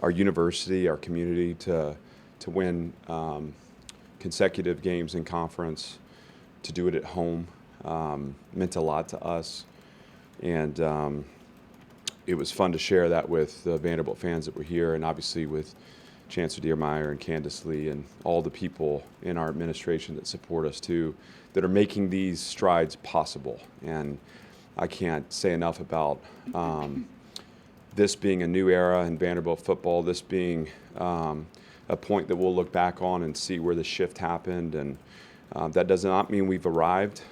our university, our community to win consecutive games in conference, to do it at home, meant a lot to us. And it was fun to share that with the Vanderbilt fans that were here, and obviously with Chancellor Diermeyer and Candace Lee and all the people in our administration that support us too, that are making these strides possible. And I can't say enough about this being a new era in Vanderbilt football, this being a point that we'll look back on and see where the shift happened. And that does not mean we've arrived.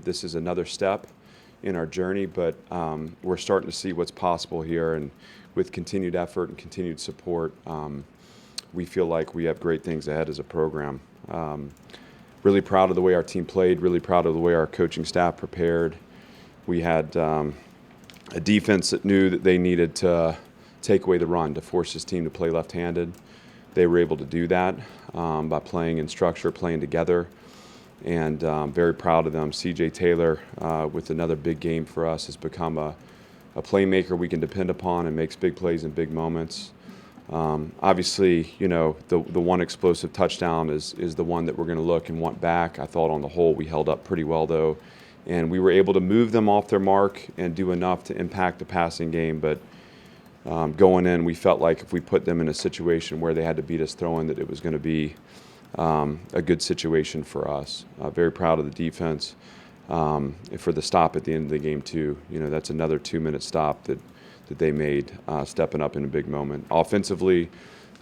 This is another step in our journey, but we're starting to see what's possible here. And with continued effort and continued support, we feel like we have great things ahead as a program. Really proud of the way our team played, really proud of the way our coaching staff prepared. We had a defense that knew that they needed to take away the run, to force this team to play left-handed. They were able to do that by playing in structure, playing together, and very proud of them. C.J. Taylor, with another big game for us, has become a playmaker we can depend upon and makes big plays in big moments. Obviously, you know, the one explosive touchdown is the one that we're going to look and want back. I thought on the whole we held up pretty well, though, and we were able to move them off their mark and do enough to impact the passing game. But going in, we felt like if we put them in a situation where they had to beat us throwing, that it was going to be a good situation for us. Very proud of the defense for the stop at the end of the game, too. You know, that's another 2-minute stop that they made, stepping up in a big moment. Offensively,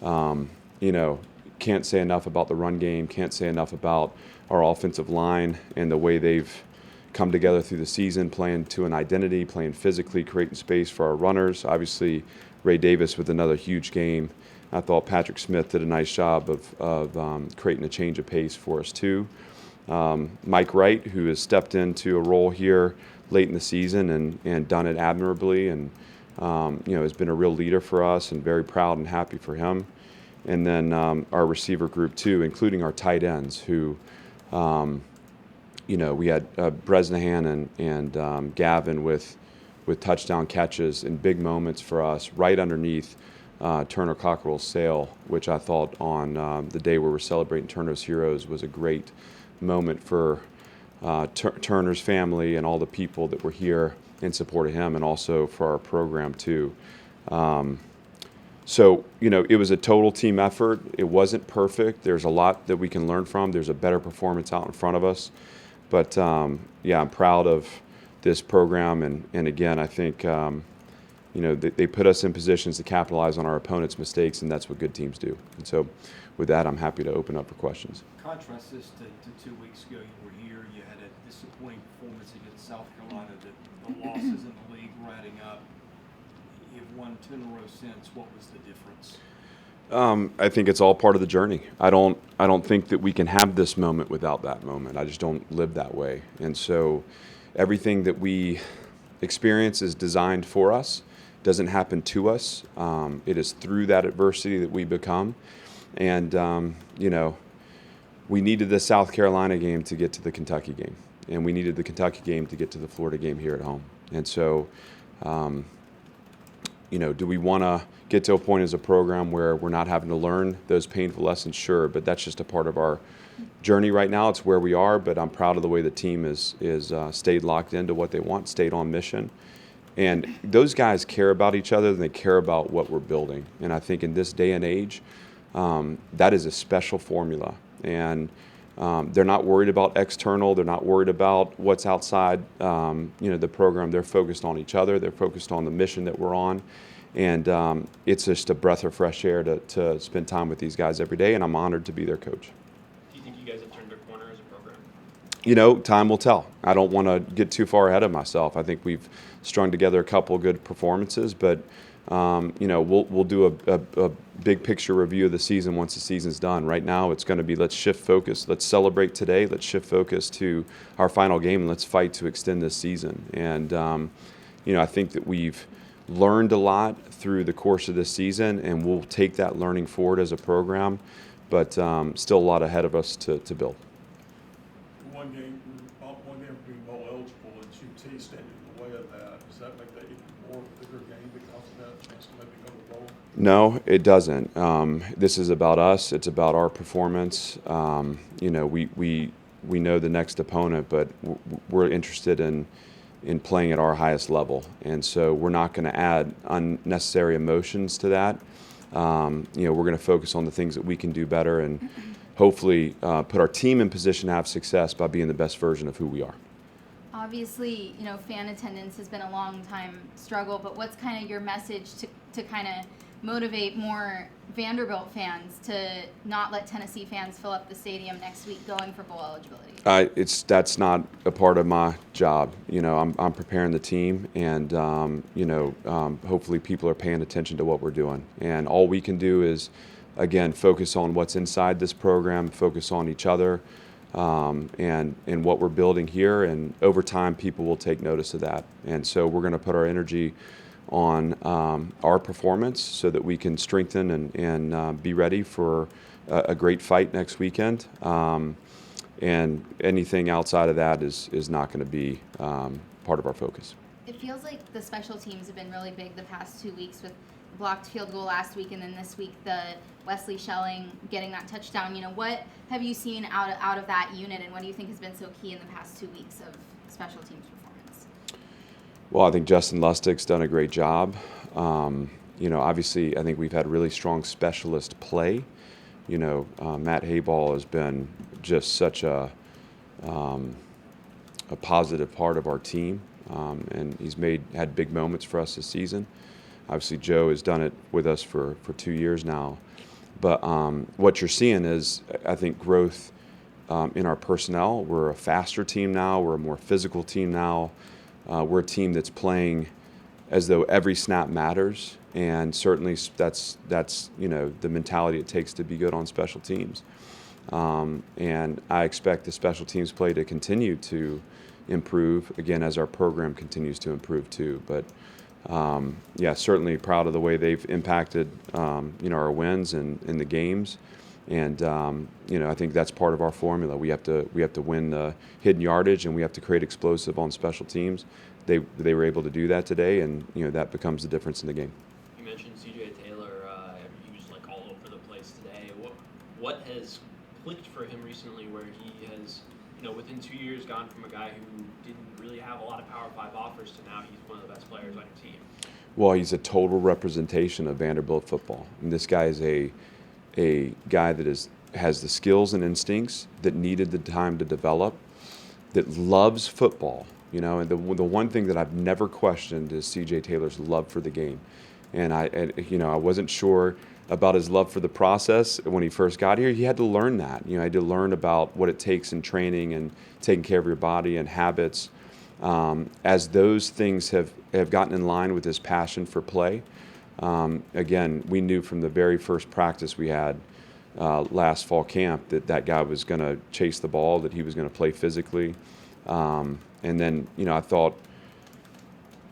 you know, can't say enough about the run game, can't say enough about our offensive line and the way they've come together through the season, playing to an identity, playing physically, creating space for our runners. Obviously, Ray Davis with another huge game. I thought Patrick Smith did a nice job of creating a change of pace for us, too. Mike Wright, who has stepped into a role here late in the season and done it admirably, and you know, has been a real leader for us, and very proud and happy for him. And then our receiver group too, including our tight ends, who, you know, we had Bresnahan and Gavin with touchdown catches in big moments for us, right underneath Turner Cockrell's sail, which I thought on the day where we're celebrating Turner's Heroes was a great moment for Turner's family and all the people that were here in support of him, and also for our program too. So, you know, it was a total team effort. It wasn't perfect. There's a lot that we can learn from. There's a better performance out in front of us. But, yeah, I'm proud of this program. And again, I think, you know, they put us in positions to capitalize on our opponents' mistakes, and that's what good teams do. And so with that, I'm happy to open up for questions. Contrast this to 2 weeks ago. You were here. You had a disappointing performance against South Carolina. The losses in the league were adding up. You've won 2 in a row since. What was the difference? I think it's all part of the journey. I don't think that we can have this moment without that moment. I just don't live that way. And so everything that we experience is designed for us. Doesn't happen to us. It is through that adversity that we become. And, you know, we needed the South Carolina game to get to the Kentucky game. And we needed the Kentucky game to get to the Florida game here at home. And so, you know, do we want to get to a point as a program where we're not having to learn those painful lessons? Sure, but that's just a part of our journey right now. It's where we are, but I'm proud of the way the team is stayed locked into what they want, stayed on mission. And those guys care about each other, and they care about what we're building. And I think in this day and age, that is a special formula. And they're not worried about external. They're not worried about what's outside, you know, the program. They're focused on each other. They're focused on the mission that we're on. And it's just a breath of fresh air to spend time with these guys every day, and I'm honored to be their coach. Do you think you guys have turned a corner as a program? You know, time will tell. I don't want to get too far ahead of myself. I think we've strung together a couple of good performances, but you know, we'll do a big picture review of the season once the season's done. Right now, it's going to be let's shift focus. Let's celebrate today. Let's shift focus to our final game, and let's fight to extend this season. And you know, I think that we've learned a lot through the course of this season, and we'll take that learning forward as a program. But still a lot ahead of us to build. One game for being bowl eligible, and UT standing in the way of that. Does that make that even more of a bigger game because of that chance to maybe go to bowl? No, it doesn't. This is about us. It's about our performance. We know the next opponent, but we're interested in playing at our highest level, and so we're not going to add unnecessary emotions to that. We're going to focus on the things that we can do better, and hopefully put our team in position to have success by being the best version of who we are. Obviously, fan attendance has been a long time struggle, but what's kind of your message to kind of motivate more Vanderbilt fans to not let Tennessee fans fill up the stadium next week going for bowl eligibility? That's not a part of my job. I'm preparing the team, and hopefully people are paying attention to what we're doing. And all we can do is, again, focus on what's inside this program, focus on each other, and what we're building here. And over time, people will take notice of that. And so we're going to put our energy on our performance so that we can strengthen and be ready for a great fight next weekend. And anything outside of that is not going to be part of our focus. It feels like the special teams have been really big the past 2 weeks with the blocked field goal last week, and then this week the Wesley Schelling getting that touchdown. What have you seen out of that unit, and what do you think has been so key in the past 2 weeks of special teams performance? Well, I think Justin Lustig's done a great job. Obviously, I think we've had really strong specialist play. Matt Hayball has been just such a positive part of our team, and he's had big moments for us this season. Obviously, Joe has done it with us for 2 years now. But what you're seeing is, I think, growth in our personnel. We're a faster team now. We're a more physical team now. We're a team that's playing as though every snap matters, and certainly that's the mentality it takes to be good on special teams. And I expect the special teams play to continue to improve, again, as our program continues to improve too. But certainly proud of the way they've impacted our wins and in the games. And I think that's part of our formula. We have to win the hidden yardage, and we have to create explosive on special teams. They were able to do that today, and that becomes the difference in the game. You mentioned C.J. Taylor. He was all over the place today. What has clicked for him recently, where he has, within 2 years, gone from a guy who didn't really have a lot of Power 5 offers to now he's one of the best players on your team? Well, he's a total representation of Vanderbilt football. And this guy is a guy that has the skills and instincts that needed the time to develop, that loves football. And the one thing that I've never questioned is C.J. Taylor's love for the game. And I wasn't sure about his love for the process when he first got here. He had to learn that. He had to learn about what it takes in training and taking care of your body and habits. As those things have gotten in line with his passion for play, again, we knew from the very first practice we had last fall camp that guy was going to chase the ball, that he was going to play physically. And then, I thought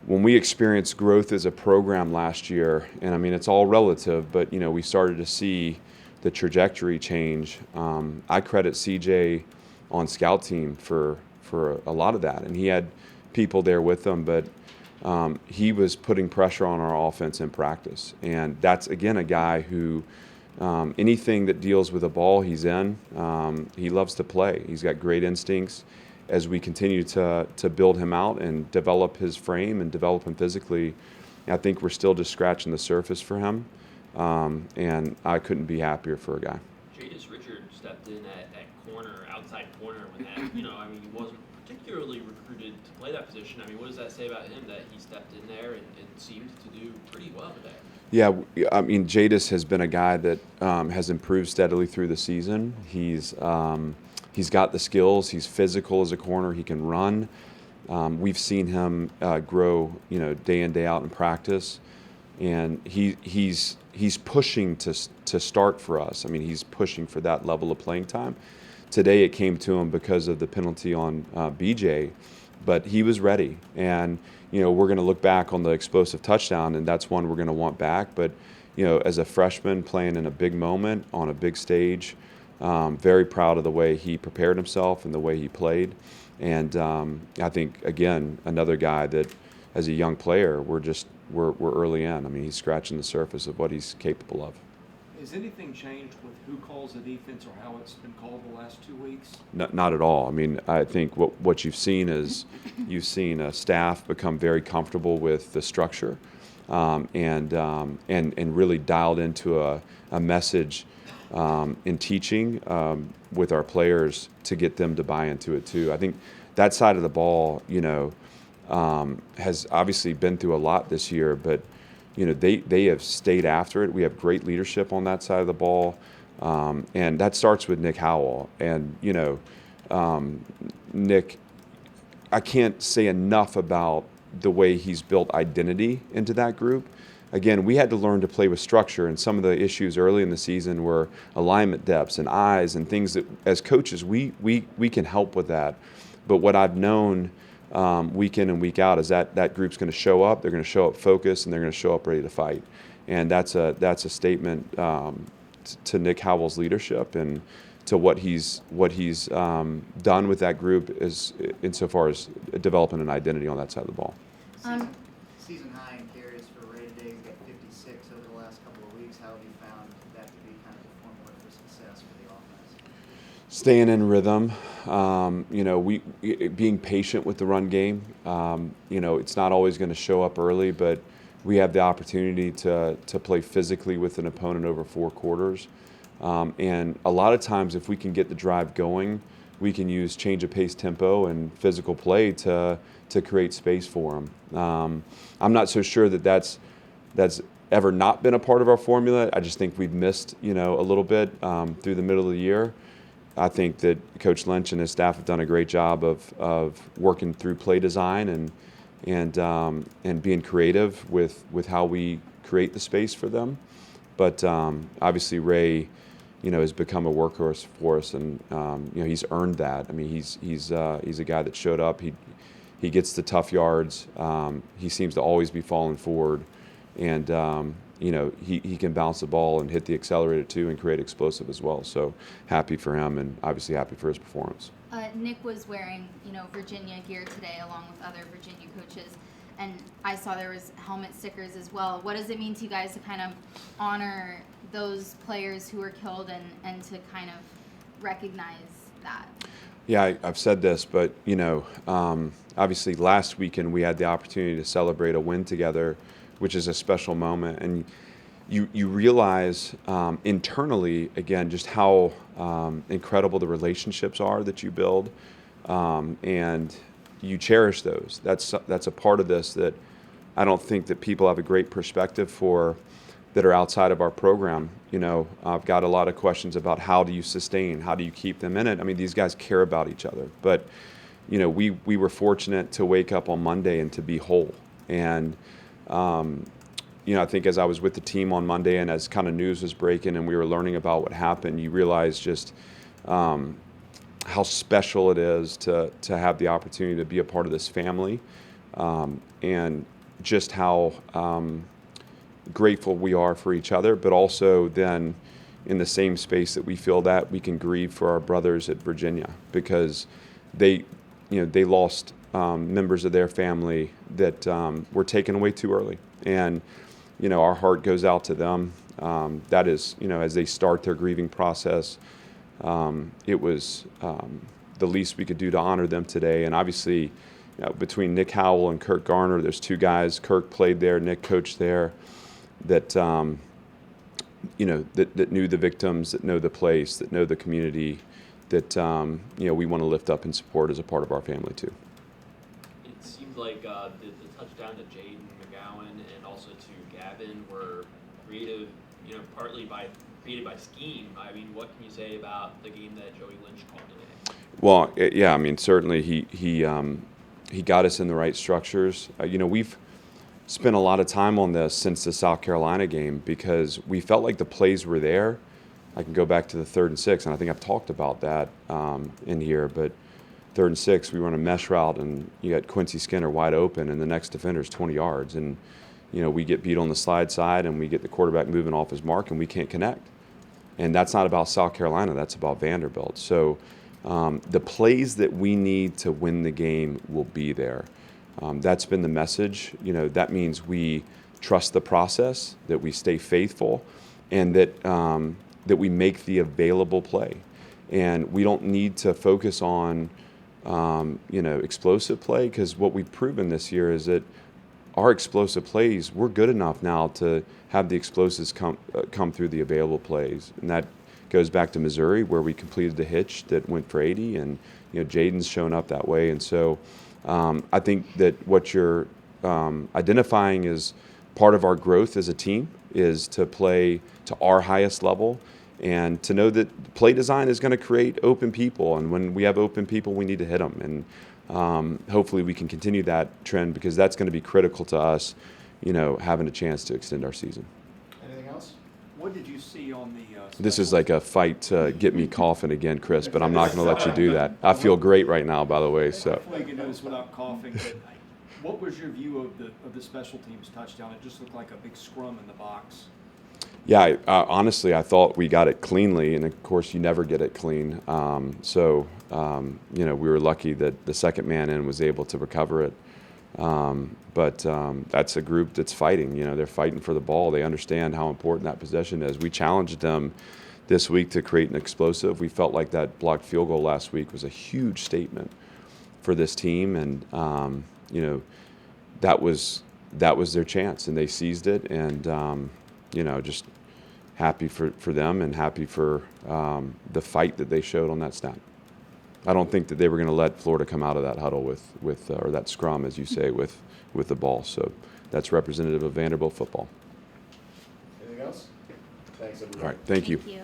when we experienced growth as a program last year, and I mean, it's all relative, but, we started to see the trajectory change. I credit CJ on scout team for a lot of that. And he had people there with him, but he was putting pressure on our offense in practice. And that's, again, a guy who anything that deals with a ball, he's in. He loves to play. He's got great instincts. As we continue to build him out and develop his frame and develop him physically, I think we're still just scratching the surface for him. And I couldn't be happier for a guy. Jadis Richard stepped in at corner, outside corner, when that, he wasn't particularly recruited to play that position. What does that say about him, that he stepped in there and seemed to do pretty well today? Yeah, Jadis has been a guy that has improved steadily through the season. He's got the skills. He's physical as a corner. He can run. We've seen him grow, day in, day out in practice, and he's pushing to start for us. He's pushing for that level of playing time. Today it came to him because of the penalty on BJ, but he was ready. And we're going to look back on the explosive touchdown, and that's one we're going to want back. But as a freshman playing in a big moment on a big stage. Very proud of the way he prepared himself and the way he played. And I think, again, another guy that, as a young player, we're just we're early in. I mean, he's scratching the surface of what he's capable of. Has anything changed with who calls the defense or how it's been called the last 2 weeks? Not at all. I mean, I think what you've seen is you've seen staff become very comfortable with the structure, and really dialed into a message in teaching with our players to get them to buy into it too. I think that side of the ball, has obviously been through a lot this year, but they have stayed after it. We have great leadership on that side of the ball, and that starts with Nick Howell. And Nick, I can't say enough about the way he's built identity into that group. Again, we had to learn to play with structure, and some of the issues early in the season were alignment depths and eyes and things that, as coaches, we can help with that. But what I've known week in and week out is that group's going to show up. They're going to show up focused, and they're going to show up ready to fight. And that's a statement to Nick Howell's leadership and to what he's done with that group is insofar as developing an identity on that side of the ball. Season high in carries for Ray today. He's got 56 over the last couple of weeks. How have you found that to be kind of the formula for success for the offense? Staying in rhythm, being patient with the run game. It's not always going to show up early, but we have the opportunity to play physically with an opponent over 4 quarters. And a lot of times, if we can get the drive going, we can use change of pace, tempo, and physical play to create space for them. I'm not so sure that's ever not been a part of our formula. I just think we've missed, a little bit through the middle of the year. I think that Coach Lynch and his staff have done a great job of working through play design and being creative with how we create the space for them. But obviously Ray, has become a workhorse for us, and he's earned that. I mean, he's a guy that showed up. He gets the tough yards. He seems to always be falling forward, and he can bounce the ball and hit the accelerator too and create explosive as well. So happy for him, and obviously happy for his performance. Nick was wearing, Virginia gear today along with other Virginia coaches, and I saw there was helmet stickers as well. What does it mean to you guys to kind of honor those players who were killed and to kind of recognize that? Yeah, I've said this, but obviously last weekend we had the opportunity to celebrate a win together, which is a special moment, and you realize internally again just how incredible the relationships are that you build, and you cherish those. That's a part of this that I don't think that people have a great perspective for that are outside of our program. I've got a lot of questions about how do you sustain, how do you keep them in it. I mean, these guys care about each other, but we were fortunate to wake up on Monday and to be whole. And I think as I was with the team on Monday and as kind of news was breaking and we were learning about what happened, you realize just how special it is to have the opportunity to be a part of this family, and just how grateful we are for each other, but also then in the same space that we feel that we can grieve for our brothers at Virginia, because they lost members of their family that were taken away too early. And, our heart goes out to them. That is, as they start their grieving process, it was the least we could do to honor them today. And obviously, between Nick Howell and Kirk Garner, there's 2 guys. Kirk played there, Nick coached there, that that knew the victims, that know the place, that know the community, that we want to lift up and support as a part of our family too. It seemed like the touchdown to Jaden McGowan and also to Gavin were creative, partly created by scheme. I mean, what can you say about the game that Joey Lynch called today? Well, yeah, I mean, certainly he got us in the right structures. We've spent a lot of time on this since the South Carolina game because we felt like the plays were there. I can go back to the 3rd and 6, and I think I've talked about that in here, but 3rd and 6, we run a mesh route, and you got Quincy Skinner wide open, and the next defender's 20 yards, and we get beat on the slide side, and we get the quarterback moving off his mark, and we can't connect. And that's not about South Carolina, that's about Vanderbilt. So the plays that we need to win the game will be there. That's been the message. That means we trust the process, that we stay faithful, and that we make the available play. And we don't need to focus on explosive play, because what we've proven this year is that our explosive plays, we're good enough now to have the explosives come through the available plays. And that goes back to Missouri, where we completed the hitch that went for 80, and Jaden's shown up that way. And so I think that what you're identifying as part of our growth as a team is to play to our highest level, and to know that play design is going to create open people, and when we have open people, we need to hit them. And hopefully we can continue that trend, because that's going to be critical to us, having a chance to extend our season. Anything else? What did you see on the? This is like a fight to get me coughing again, Chris, but I'm not going to let you do that. I feel great right now, by the way. So. Hopefully you can do this without coughing. But what was your view of the special teams touchdown? It just looked like a big scrum in the box. Yeah, honestly, I thought we got it cleanly, and of course, you never get it clean. We were lucky that the second man in was able to recover it. But that's a group that's fighting. They're fighting for the ball. They understand how important that possession is. We challenged them this week to create an explosive. We felt like that blocked field goal last week was a huge statement for this team, and that was their chance, and they seized it. And just happy for them, and happy for the fight that they showed on that snap. I don't think that they were going to let Florida come out of that huddle with or that scrum, as you say, with the ball. So that's representative of Vanderbilt football. Anything else? Thanks, everybody. All right, thank you. Thank you.